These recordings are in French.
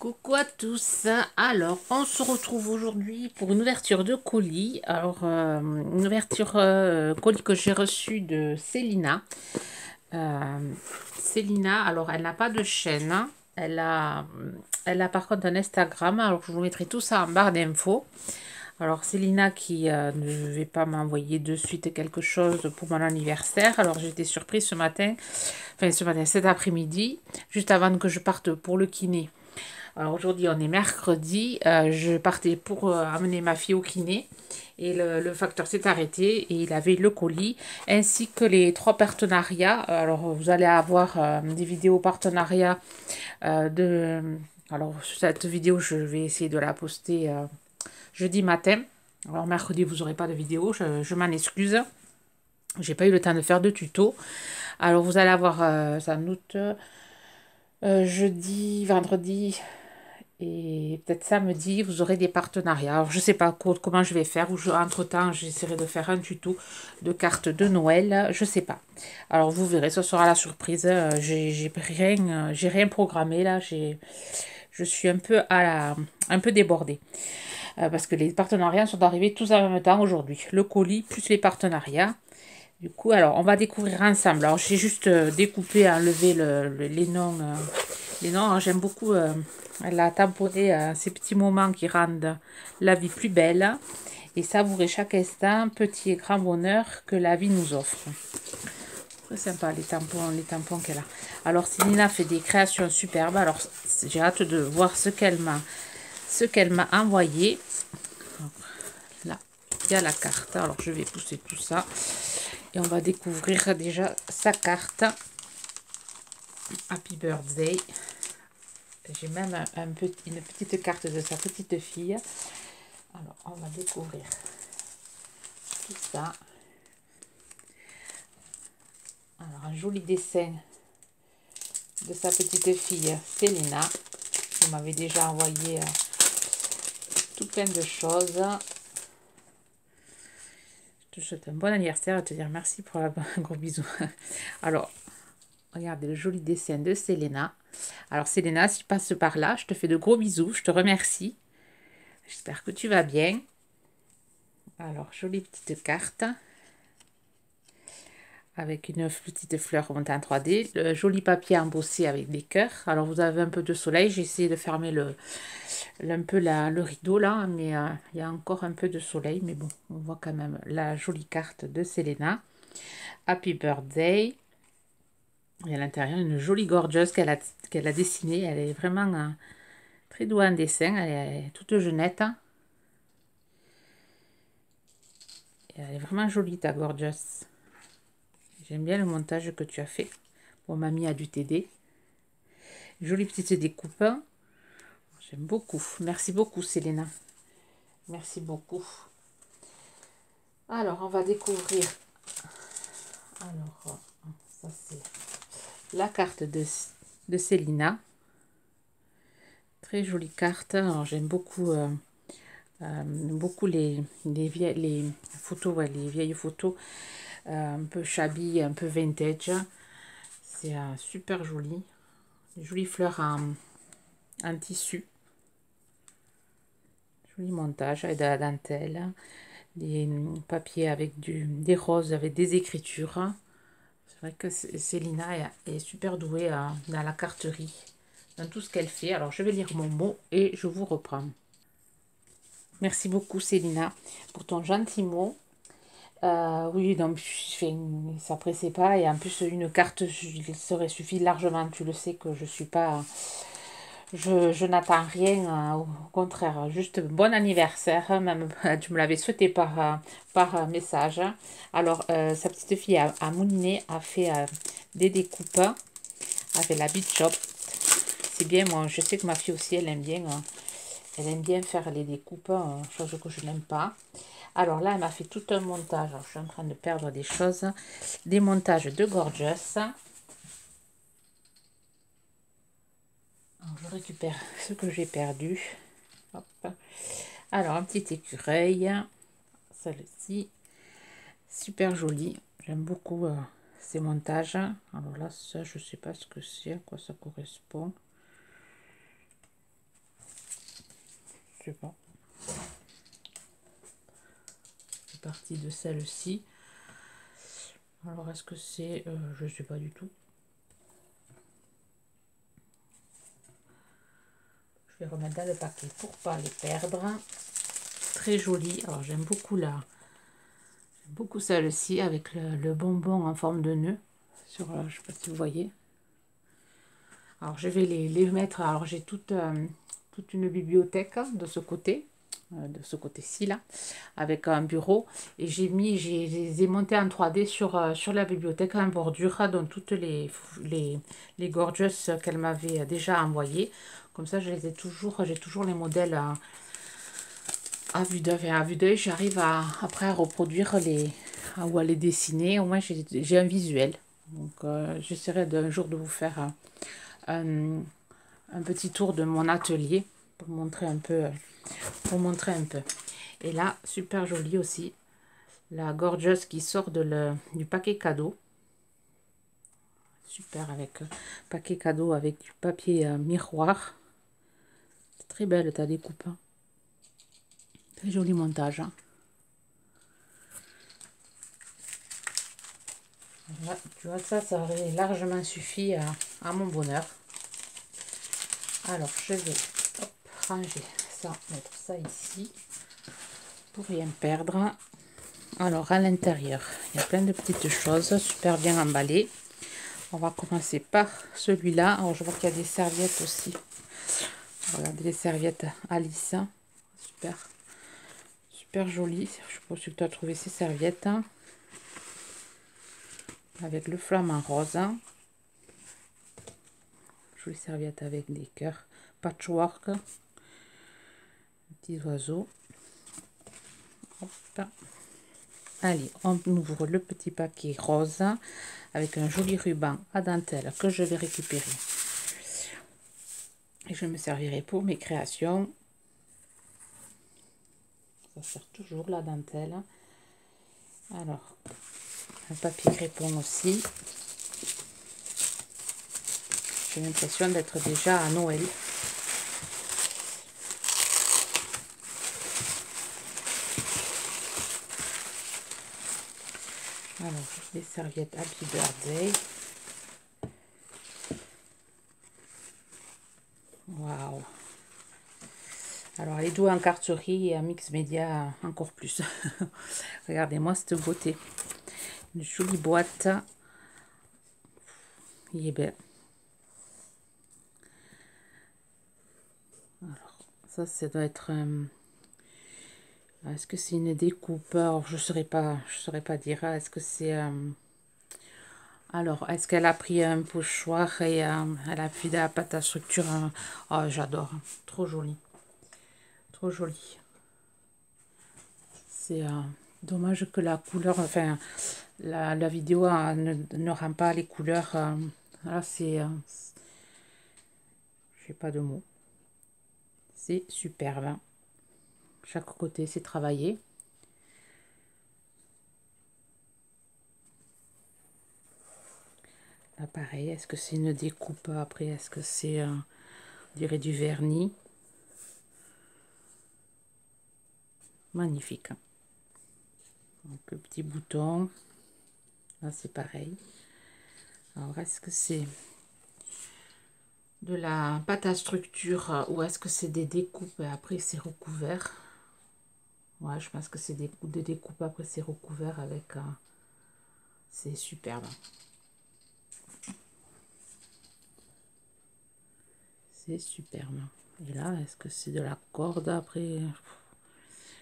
Coucou à tous. Alors, on se retrouve aujourd'hui pour une ouverture de colis. Alors, une ouverture colis que j'ai reçue de Célina. Célina, alors, elle n'a pas de chaîne, hein. Elle a par contre un Instagram. Alors, je vous mettrai tout ça en barre d'infos. Alors, Célina qui ne vais pas m'envoyer de suite quelque chose pour mon anniversaire. Alors, j'ai été surprise ce matin, cet après-midi, juste avant que je parte pour le kiné. Alors aujourd'hui, on est mercredi. Je partais pour amener ma fille au kiné. Et le facteur s'est arrêté et il avait le colis ainsi que les 3 partenariats. Alors vous allez avoir des vidéos partenariats de... Alors cette vidéo, je vais essayer de la poster jeudi matin. Alors mercredi, vous n'aurez pas de vidéo, je m'en excuse. J'ai pas eu le temps de faire de tuto. Alors vous allez avoir sans doute jeudi, vendredi, et peut-être samedi, vous aurez des partenariats. Alors, je ne sais pas comment je vais faire. Entre-temps, j'essaierai de faire un tuto de cartes de Noël. Je ne sais pas. Alors, vous verrez, ce sera la surprise. J'ai rien programmé là. Je suis un peu débordée. Parce que les partenariats sont arrivés tous en même temps aujourd'hui. Le colis plus les partenariats. Du coup, alors, on va découvrir ensemble. Alors, j'ai juste découpé, enlevé les noms. Les noms, hein, j'aime beaucoup. Elle a tamponné ces petits moments qui rendent la vie plus belle. Et savourer chaque instant, petit et grand bonheur que la vie nous offre. Très sympa les tampons qu'elle a. Alors, Célina fait des créations superbes. Alors, j'ai hâte de voir ce qu'elle m'a envoyé. Alors, là, il y a la carte. Alors, je vais pousser tout ça. Et on va découvrir déjà sa carte. Happy Birthday. J'ai même une petite carte de sa petite fille. Alors, on va découvrir tout ça. Alors, un joli dessin de sa petite fille, Célina. Vous m'avez déjà envoyé tout plein de choses. Je te souhaite un bon anniversaire et te dire merci pour un gros bisou. Alors, regardez le joli dessin de Célina. Alors, Célina, si tu passes par là, je te fais de gros bisous. Je te remercie. J'espère que tu vas bien. Alors, jolie petite carte. Avec une petite fleur montée en 3D. Le joli papier embossé avec des cœurs. Alors, vous avez un peu de soleil. J'ai essayé de fermer le rideau là. Mais il y a encore un peu de soleil. Mais bon, on voit quand même la jolie carte de Célina. Happy Birthday. Et à l'intérieur, une jolie gorgeuse qu'elle a dessinée. Elle est vraiment très douée en dessin. Elle est toute jeunette. Et elle est vraiment jolie, ta gorgeous. J'aime bien le montage que tu as fait. Bon, mamie a dû t'aider. Jolie petite découpe. J'aime beaucoup. Merci beaucoup, Célina. Merci beaucoup. Alors, on va découvrir. Alors, ça c'est la carte de Célina. Très jolie carte. Alors, j'aime beaucoup, beaucoup les photos, ouais, les vieilles photos. Un peu shabby, un peu vintage. C'est super joli. Jolie fleur en tissu. Joli montage avec de la dentelle. Des papiers avec des roses, avec des écritures. C'est vrai que Célina est super douée dans la carterie, dans tout ce qu'elle fait. Alors, je vais lire mon mot et je vous reprends. Merci beaucoup, Célina, pour ton gentil mot. Oui, donc ça pressait pas. Et en plus, une carte, il serait suffi largement. Tu le sais que je suis pas... Je n'attends rien, au contraire, juste bon anniversaire, même tu me l'avais souhaité par message. Alors, sa petite fille a mouliné, a fait des découpes avec la Beat Shop. C'est bien, moi, je sais que ma fille aussi, elle aime bien faire les découpes, chose que je n'aime pas. Alors là, elle m'a fait tout un montage. Alors, je suis en train de perdre des choses. Des montages de Gorgeous. Alors, je récupère ce que j'ai perdu. Hop. Alors, un petit écureuil. Celle-ci. Super jolie. J'aime beaucoup ces montages. Alors là, ça, je sais pas ce que c'est, à quoi ça correspond. Je sais pas. C'est parti de celle-ci. Alors, est-ce que c'est... je sais pas du tout. Je vais remettre dans le paquet pour pas les perdre. Très joli. Alors, j'aime beaucoup celle-ci avec le bonbon en forme de nœud. Sur, je sais pas si vous voyez. Alors, je vais les mettre... Alors, j'ai toute une bibliothèque de ce côté. De ce côté-ci là, avec un bureau, et je les ai montés en 3D sur la bibliothèque en bordure, donc toutes les gorgeous qu'elle m'avait déjà envoyées. Comme ça, j'ai toujours les modèles à vue d'œil. J'arrive après à reproduire ou à les dessiner. Au moins, j'ai un visuel. Donc, j'essaierai d'un jour de vous faire un petit tour de mon atelier pour montrer un peu. Et là, super joli aussi, la Gorgeous qui sort du paquet cadeau. Super, avec paquet cadeau avec du papier miroir. C'est très belle ta découpe. Hein. Très joli montage. Hein. Là, tu vois, ça aurait largement suffi à mon bonheur. Alors, je vais ranger ça, mettre ça ici pour rien perdre. Alors, à l'intérieur, il y a plein de petites choses super bien emballées. On va commencer par celui-là. Alors, je vois qu'il y a des serviettes aussi. Regardez les serviettes Alice. Super. Super joli. Je pense que tu as trouvé ces serviettes. Avec le flamant rose. Jolie serviette avec des cœurs. Patchwork. Petits oiseaux. Hop. Allez, on ouvre le petit paquet rose avec un joli ruban à dentelle que je vais récupérer. Et je me servirai pour mes créations. Ça sert toujours la dentelle. Alors, un papier crépon aussi. J'ai l'impression d'être déjà à Noël. Alors, les serviettes Happy Birthday. Waouh! Alors, les doux en carterie et en mix média encore plus. Regardez-moi cette beauté. Une jolie boîte. Il est belle. Alors, ça doit être... est-ce que c'est une découpe? Alors, je saurais pas dire. Est-ce que c'est... alors, est-ce qu'elle a pris un pochoir et elle a pris de la pâte à structure? Oh, j'adore. Trop joli. Trop joli. C'est dommage que la couleur... Enfin, la vidéo ne rend pas les couleurs. Là, c'est... je n'ai pas de mots. C'est superbe. Chaque côté, c'est travaillé. Là, pareil, est-ce que c'est une découpe après? Est-ce que c'est, on dirait du vernis? Magnifique. Donc, le petit bouton. Là, c'est pareil. Alors, est-ce que c'est de la pâte à structure ou est-ce que c'est des découpes et après c'est recouvert? Ouais, je pense que c'est des découpes, après c'est recouvert avec... c'est superbe. C'est superbe. Et là, est-ce que c'est de la corde après?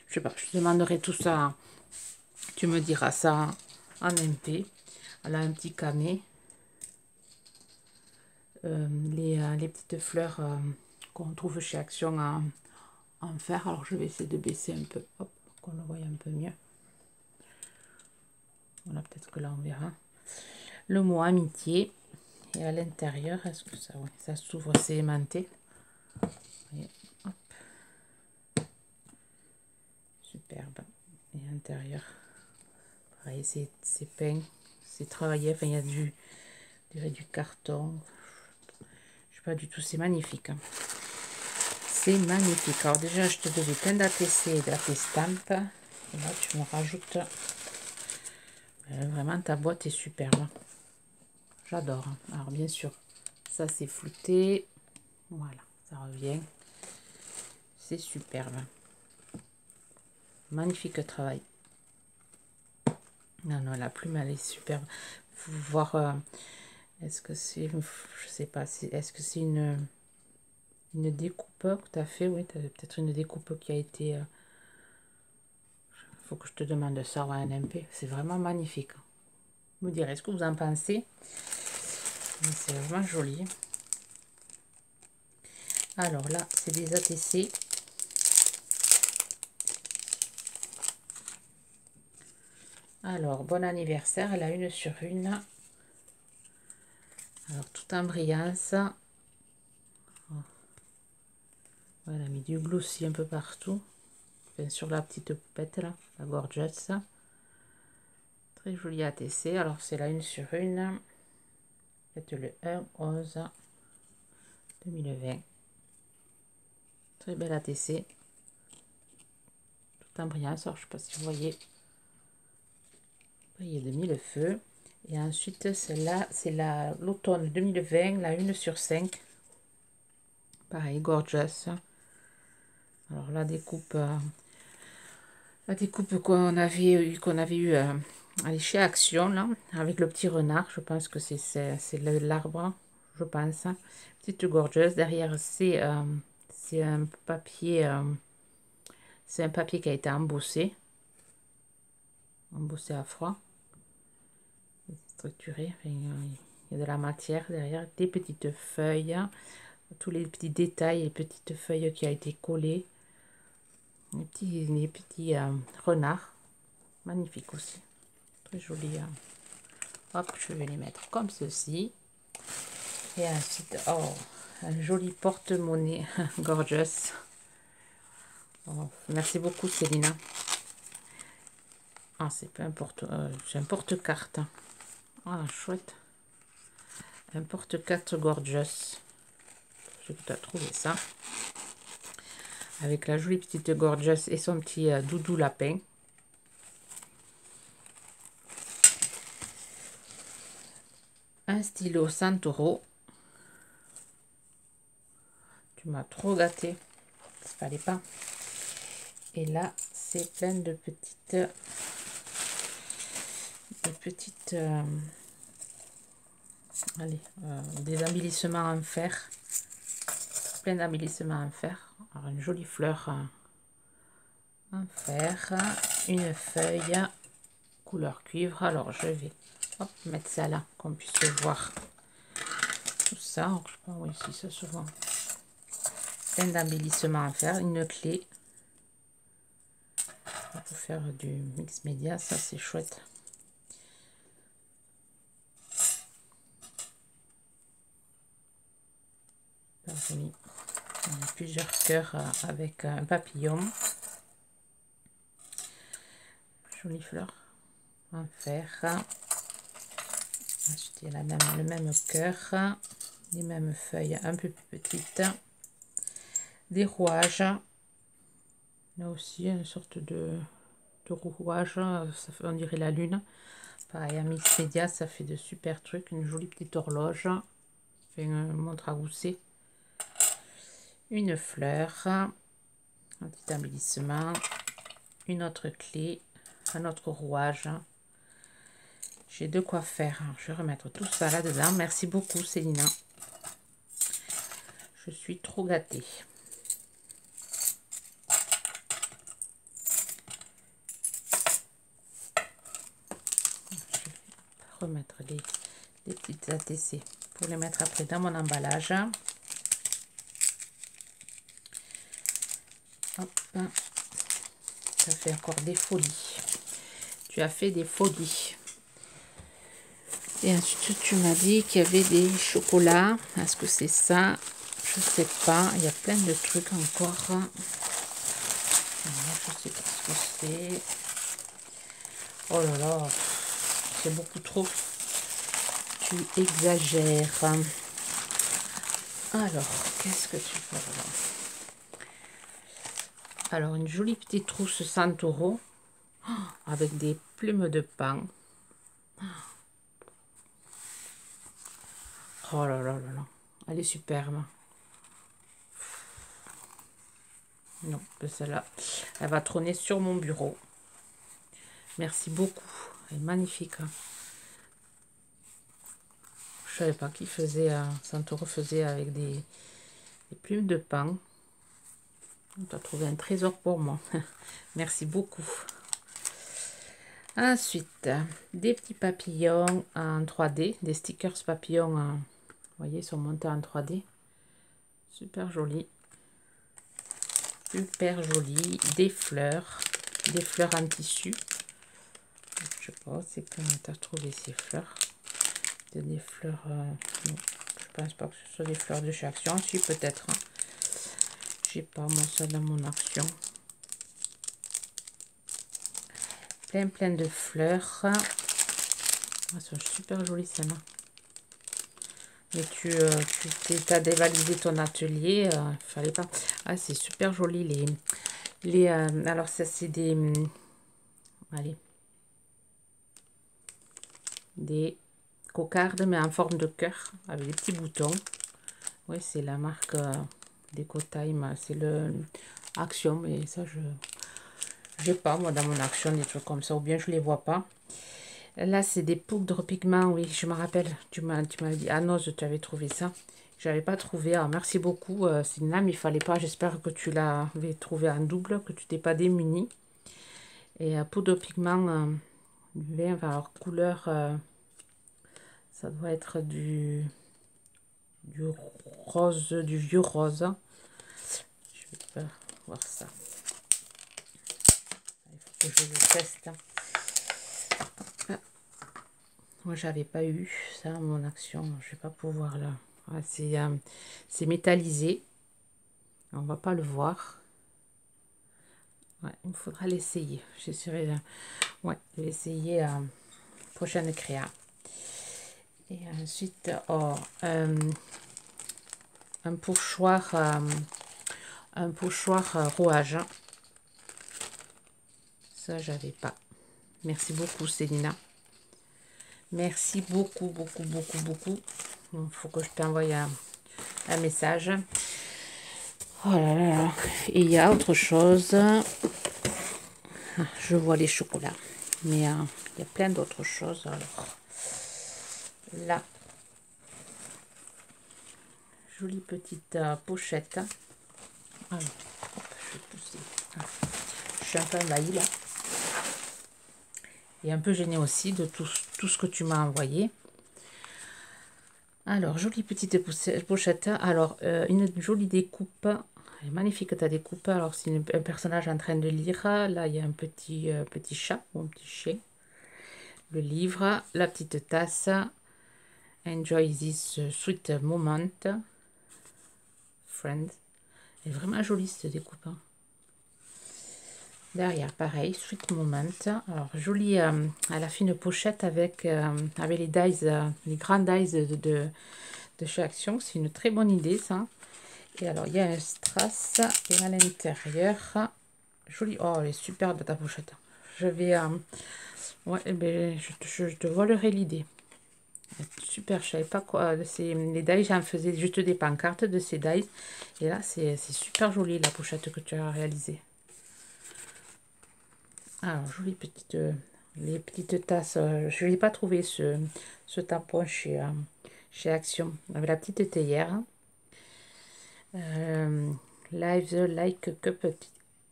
Je sais pas, je te demanderai tout ça. Tu me diras ça en MP. Elle a un petit camé. Les petites fleurs qu'on trouve chez Action en fer. Alors je vais essayer de baisser un peu, hop, qu'on le voie un peu mieux. Voilà, peut-être que là on verra. Le mot amitié. Et à l'intérieur, est-ce que ça, ouais, ça s'ouvre, c'est aimanté. Et hop. Superbe. Et à l'intérieur, pareil, c'est peint, c'est travaillé. Enfin, il y a du carton. Je sais pas du tout, c'est magnifique. Hein. c'est magnifique. Alors déjà, je te devais plein d'ATC et d'AT-Stamp. Et là, tu me rajoutes... vraiment, ta boîte est superbe. J'adore. Alors, bien sûr, ça, c'est flouté. Voilà, ça revient. C'est superbe. Magnifique travail. Non, non, la plume, elle est superbe. Faut voir... est-ce que c'est... Je sais pas. Est-ce que c'est une découpe que tu as fait? Oui, tu as peut-être une découpe qui a été... faut que je te demande ça ou un MP. C'est vraiment magnifique. Vous me direz ce que vous en pensez. C'est vraiment joli. Alors là, c'est des ATC. Alors, bon anniversaire, elle a une sur une. Alors, tout en brillance. Voilà, mis du glossy un peu partout. Enfin, sur la petite poupette là, la Gorgeous. Très jolie ATC. Alors, c'est la une sur une. Faites le 1/11/2020. Très belle ATC. Tout en brillance. Alors, je ne sais pas si vous voyez. Briller de mille feux. Et ensuite, celle-là, c'est l'automne 2020, la 1 sur 5. Pareil, Gorgeous. Alors, la découpe qu'on avait eu allez, chez Action, là, avec le petit renard. Je pense que c'est l'arbre, je pense. Petite Gorgeous. Derrière, c'est un papier. C'est un papier qui a été embossé. Embossé à froid. Structuré. Enfin, il y a de la matière derrière. Des petites feuilles. Tous les petits détails, les petites feuilles qui a été collées. Les petits renards. Magnifique aussi. Très joli. Hop, je vais les mettre comme ceci. Et ensuite, oh, un joli porte-monnaie Gorgeous. Oh, merci beaucoup, Célina. Ah, c'est pas un c'est un porte-carte. Ah, chouette. Un porte-carte Gorgeous. Je vais trouvé ça. Avec la jolie petite Gorgeous et son petit doudou lapin. Un stylo Santoro. Tu m'as trop gâté. Il fallait pas. Et là, c'est plein de petites... allez, des embellissements en fer. Plein d'embellissements en fer. Alors, une jolie fleur en fer. Une feuille couleur cuivre. Alors, je vais hop, mettre ça là, qu'on puisse voir tout ça. Donc, je pense, oui, si ça se voit. Plein d'embellissements en fer. Une clé. Pour faire du mix média, ça c'est chouette. Parmi plusieurs cœurs avec un papillon. Jolie fleur en fer. Ensuite, il y a le même cœur, les mêmes feuilles un peu plus petites, des rouages. Là aussi, une sorte de rouage, ça fait, on dirait la lune. Pareil, à mix média, ça fait de super trucs. Une jolie petite horloge, fait une montre à gousset. Une fleur, un petit embellissement, une autre clé, un autre rouage. J'ai de quoi faire. Je vais remettre tout ça là-dedans. Merci beaucoup, Célina. Je suis trop gâtée. Je vais remettre les petites ATC pour les mettre après dans mon emballage. Hop. Ça fait encore des folies. Tu as fait des folies. Et ensuite, tu m'as dit qu'il y avait des chocolats. Est-ce que c'est ça? Je sais pas. Il y a plein de trucs encore. Je sais pas ce que c'est. Oh là là. C'est beaucoup trop. Tu exagères. Alors, qu'est-ce que tu peux avoir? Alors, une jolie petite trousse Santoro avec des plumes de pain. Oh là là là là, elle est superbe. Non, celle-là, elle va trôner sur mon bureau. Merci beaucoup, elle est magnifique. Hein. Je savais pas qu'il faisait, Santoro faisait avec des plumes de pain. On a trouvé un trésor pour moi. Merci beaucoup. Ensuite, des petits papillons en 3D, des stickers papillons, vous voyez, ils sont montés en 3D. Super joli. Super joli. Des fleurs en tissu. Je sais pas, c'est comment tu as trouvé ces fleurs. C'est des fleurs, non, je pense pas que ce soit des fleurs de chez Action. Si, peut-être. Hein. J'ai pas moi ça dans mon Action. Plein de fleurs. Elles sont super jolies celles-là. Mais tu as dévalisé ton atelier, fallait pas. Ah, c'est super joli alors ça c'est des allez, des cocardes mais en forme de cœur avec des petits boutons. Oui, c'est la marque Decotime, c'est le Action, mais ça je j'ai pas moi dans mon Action des trucs comme ça, ou bien je les vois pas. Là, c'est des poudres pigments, oui, je me rappelle. Tu m'as dit, ah non, tu avais trouvé ça. J'avais pas trouvé. Alors, merci beaucoup, c'est une lame, il fallait pas. J'espère que tu l'avais trouvé en double, que tu t'es pas démuni. Et poudre pigment du vin, enfin, alors couleur, ça doit être du rose, du vieux rose. Je vais pas voir ça. Il faut que je le teste. Moi, j'avais pas eu ça mon Action. Je vais pas pouvoir là. Ah, c'est métallisé. On va pas le voir. Ouais, il me faudra l'essayer. J'essaierai. Ouais, de l'essayer à prochaine créa. Et ensuite, oh, un pochoir rouage. Ça, j'avais pas. Merci beaucoup, Célina. Merci beaucoup, beaucoup, beaucoup, beaucoup. Il faut que je t'envoie un message. Oh là là là. Et il y a autre chose. Ah, je vois les chocolats. Mais il y a plein d'autres choses. Alors, là, jolie petite pochette. Alors, je vais pousser. Ah, je suis un peu envahie là. Et un peu gênée aussi de tout ce que tu m'as envoyé. Alors, jolie petite pochette. Alors, une jolie découpe. Elle est magnifique ta découpe. Alors, c'est un personnage en train de lire. Là, il y a un petit chat ou un petit chien. Le livre, la petite tasse. Enjoy this sweet moment. Friends. Elle est vraiment jolie cette découpe. Derrière, pareil, sweet moment. Alors, jolie, elle a fait une pochette avec les dies, les grands dies de chez Action. C'est une très bonne idée, ça. Et alors, il y a un strass et à l'intérieur, jolie. Oh, elle est superbe ta pochette. Je vais, ouais, eh ben, je te volerai l'idée. Super, je savais pas quoi. Les dies, j'en faisais juste des pancartes de ces dies. Et là, c'est super joli la pochette que tu as réalisée. Alors, jolie petite, les petites tasses. Je n'ai pas trouvé ce tampon chez Action. Avec la petite théière. Live like a cup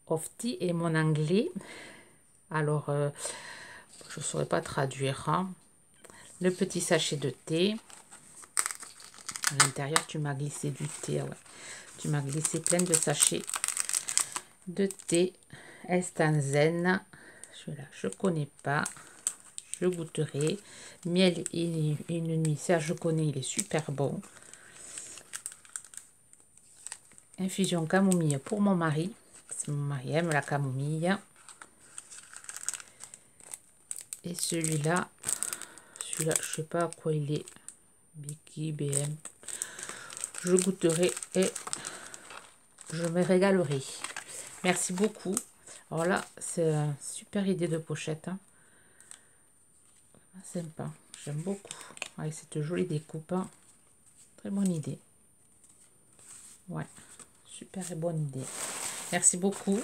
of tea et mon anglais. Alors, je ne saurais pas traduire. Hein. Le petit sachet de thé. À l'intérieur, tu m'as glissé du thé. Ouais. Tu m'as glissé plein de sachets de thé. Estanzen. Celui-là, je ne connais pas. Je goûterai. Miel et une nuit. Ça, je connais. Il est super bon. Infusion camomille pour mon mari. Mon mari aime la camomille. Et celui-là, je sais pas à quoi il est. Biki BM. Je goûterai et je me régalerai. Merci beaucoup. Alors là, c'est une super idée de pochette. Hein. Sympa. J'aime beaucoup. Avec cette jolie découpe. Hein. Très bonne idée. Ouais. Super et bonne idée. Merci beaucoup.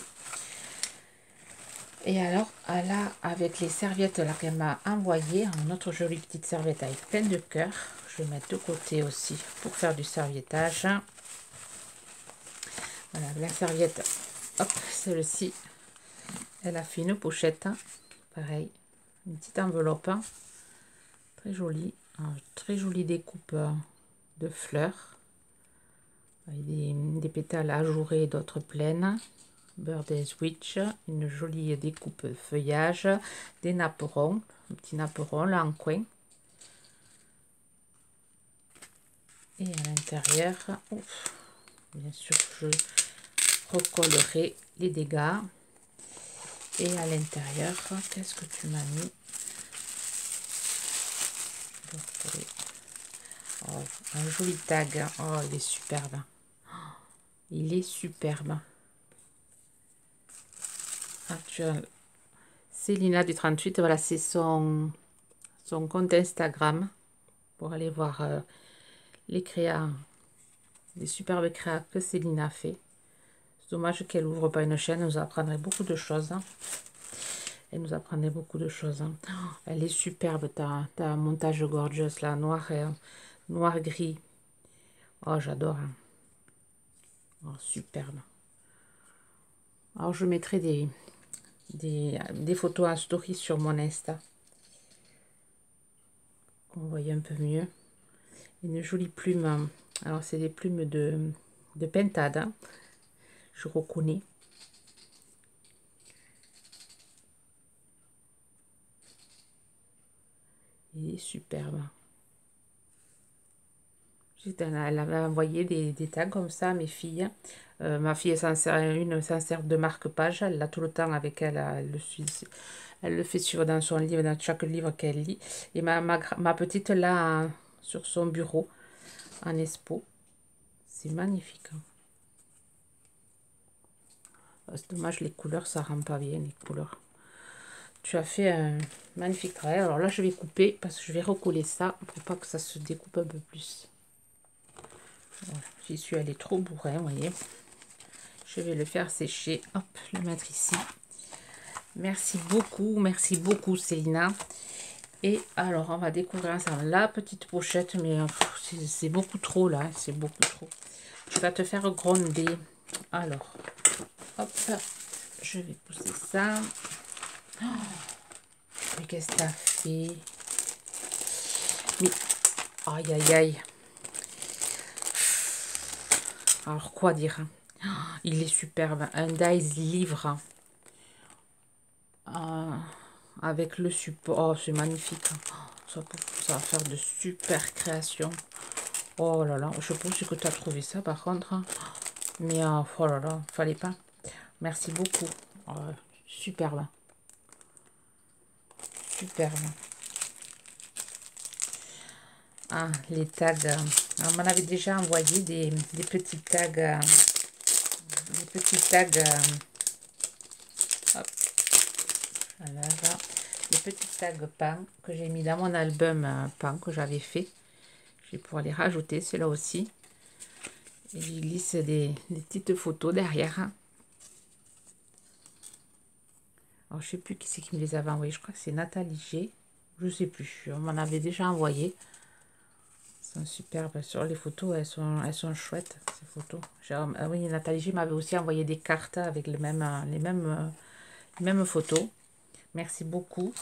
Et alors, là, avec les serviettes là qu'elle m'a envoyées, une autre jolie petite serviette avec plein de cœurs. Je vais mettre de côté aussi pour faire du serviettage. Voilà, la serviette. Hop, celle-ci. Elle a fait une pochette. Hein. Pareil. Une petite enveloppe. Hein. Très jolie. Très jolie découpe de fleurs. Avec des pétales ajourés et d'autres pleines. Birthday Switch, une jolie découpe feuillage, des napperons, un petit napperon là en coin. Et à l'intérieur, bien sûr, je recollerai les dégâts. Et à l'intérieur, qu'est-ce que tu m'as mis? Oh, un joli tag. Oh, il est superbe. Il est superbe. Actuel. Célina du 38, voilà, c'est son compte Instagram pour aller voir les créas, les superbes créas que Céline a fait. C'est dommage qu'elle ouvre pas une chaîne, elle nous apprendrait beaucoup de choses. Hein. Elle nous apprendrait beaucoup de choses. Hein. Oh, elle est superbe, ta montage gorgeous là, noir gris. Oh, j'adore. Hein. Oh, superbe. Alors, je mettrai des photos en story sur mon Insta. Qu'on voit un peu mieux. Une jolie plume. Alors, c'est des plumes de pentade. Hein. Je reconnais. Il est superbe. Elle avait envoyé des tags comme ça à mes filles. Ma fille s'en sert de marque-page. Elle l'a tout le temps avec elle. Elle le fait suivre dans son livre, dans chaque livre qu'elle lit. Et ma petite là sur son bureau en expo. C'est magnifique. Hein. C'est dommage, les couleurs, ça rend pas bien les couleurs. Tu as fait un magnifique travail. Alors là, je vais couper parce que je vais recoller ça pour pas que ça se découpe un peu plus. Voilà, j'y suis allée trop bourrin, vous voyez. Je vais le faire sécher. Hop, le mettre ici. Merci beaucoup Célina. Et alors, on va découvrir ensemble la petite pochette, mais c'est beaucoup trop là, c'est beaucoup trop. Tu vas te faire gronder. Alors, hop, je vais pousser ça. Oh, mais qu'est-ce que t'as fait? Mais, aïe, aïe, aïe. Alors, quoi dire? Il est superbe. Un dies livre. Avec le support. Oh, c'est magnifique. Ça va faire de super créations. Oh là là, je pense que tu as trouvé ça par contre. Mais oh là là, fallait pas. Merci beaucoup. Oh, superbe. Superbe. Ah, les tags. On m'en avait déjà envoyé des petits tags. Des petits tags. Hop. Voilà, là. Des petits tags pain que j'ai mis dans mon album pain que j'avais fait. Je vais pouvoir les rajouter, ceux-là aussi. Et j'y glisse des petites photos derrière. Alors, je sais plus qui c'est qui me les avait envoyés. Je crois que c'est Nathalie G. Je sais plus. On m'en avait déjà envoyé. Elles sont superbes. Sur les photos, elles sont chouettes, ces photos. Ah oui, Nathalie G m'avait aussi envoyé des cartes avec les mêmes photos. Merci beaucoup.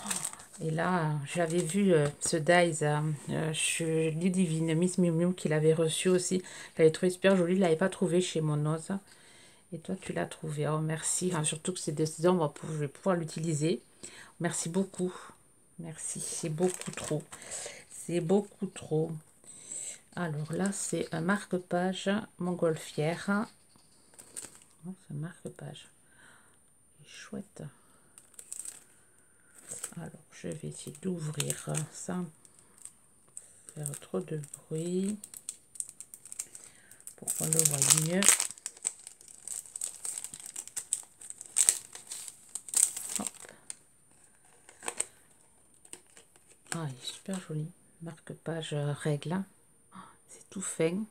Et là, j'avais vu ce dies Ludivine, Miss Miu Miu, qu'il avait reçu aussi. Je l'avais trouvé super joli. Je ne l'avais pas trouvé chez Monoz. Et toi, tu l'as trouvé. Oh, merci. Enfin, surtout que c'est des saisons, je vais pouvoir l'utiliser. Merci beaucoup. Merci. C'est beaucoup trop. C'est beaucoup trop. Alors là, c'est un marque-page montgolfière. Oh, c'est un marque-page. Chouette. Alors, je vais essayer d'ouvrir sans faire trop de bruit pour qu'on le voie mieux. Ah, il est super joli. Marque-page règle. C'est tout fin.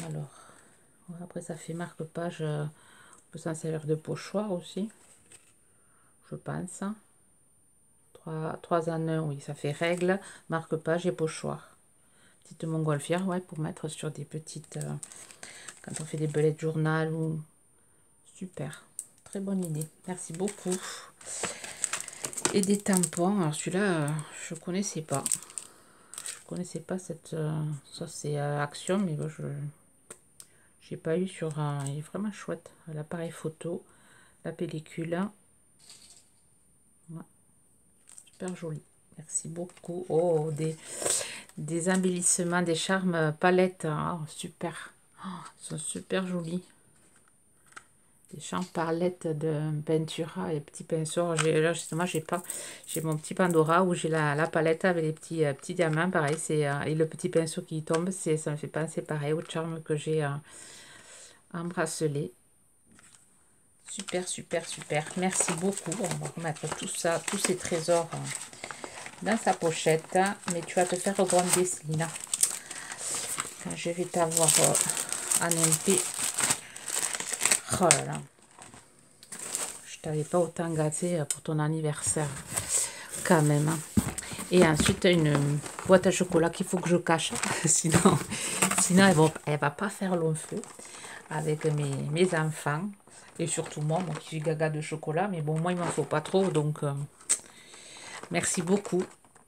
Alors, après ça fait marque-page. On peut s'en servir de pochoir aussi. Je pense. 3 en 1, oui, ça fait règle, marque-page et pochoir. Petite montgolfière, ouais, pour mettre sur des petites... quand on fait des bullet journal ou... Super, très bonne idée. Merci beaucoup. Et des tampons. Alors celui-là, je connaissais pas. Je connaissais pas cette... ça, c'est Action, mais bon, je... j'ai pas eu sur... il est vraiment chouette. L'appareil photo, la pellicule. Ouais. Super joli. Merci beaucoup. Oh, des embellissements, des charmes palettes. Oh, super. Oh, ils sont super jolis. Des charmes palettes de peinture et petits pinceaux. Là, justement, j'ai mon petit Pandora où j'ai la palette avec les petits diamants. Pareil, c'est et le petit pinceau qui tombe. Ça me fait penser pareil au charme que j'ai en bracelet. Super, super, super. Merci beaucoup. On va remettre tout ça, tous ces trésors dans sa pochette. Mais tu vas te faire gronder, Célina. Quand je vais t'avoir en MP. Oh là là. Je t'avais pas autant gâté pour ton anniversaire. Quand même. Hein. Et ensuite, une boîte à chocolat qu'il faut que je cache. sinon elle va pas faire long feu avec mes enfants. Et surtout moi qui suis gaga de chocolat. Mais bon, moi, il m'en faut pas trop. Donc, merci beaucoup.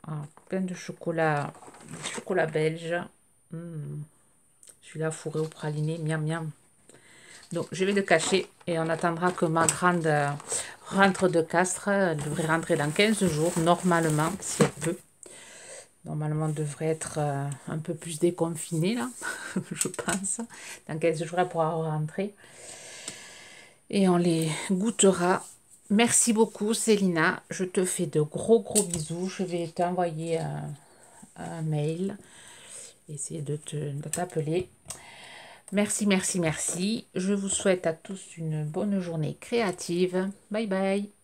Ah, plein de chocolat, chocolat belge. Celui-là fourré au praliné. Miam, miam. Donc, je vais le cacher et on attendra que ma grande rentre de Castres. Elle devrait rentrer dans 15 jours, normalement, si elle peut. Normalement, elle devrait être un peu plus déconfinée, là, je pense. Dans 15 jours, elle pourra rentrer. Et on les goûtera. Merci beaucoup, Célina. Je te fais de gros bisous. Je vais t'envoyer un mail. Essayer de t'appeler. Merci, merci, merci. Je vous souhaite à tous une bonne journée créative. Bye bye.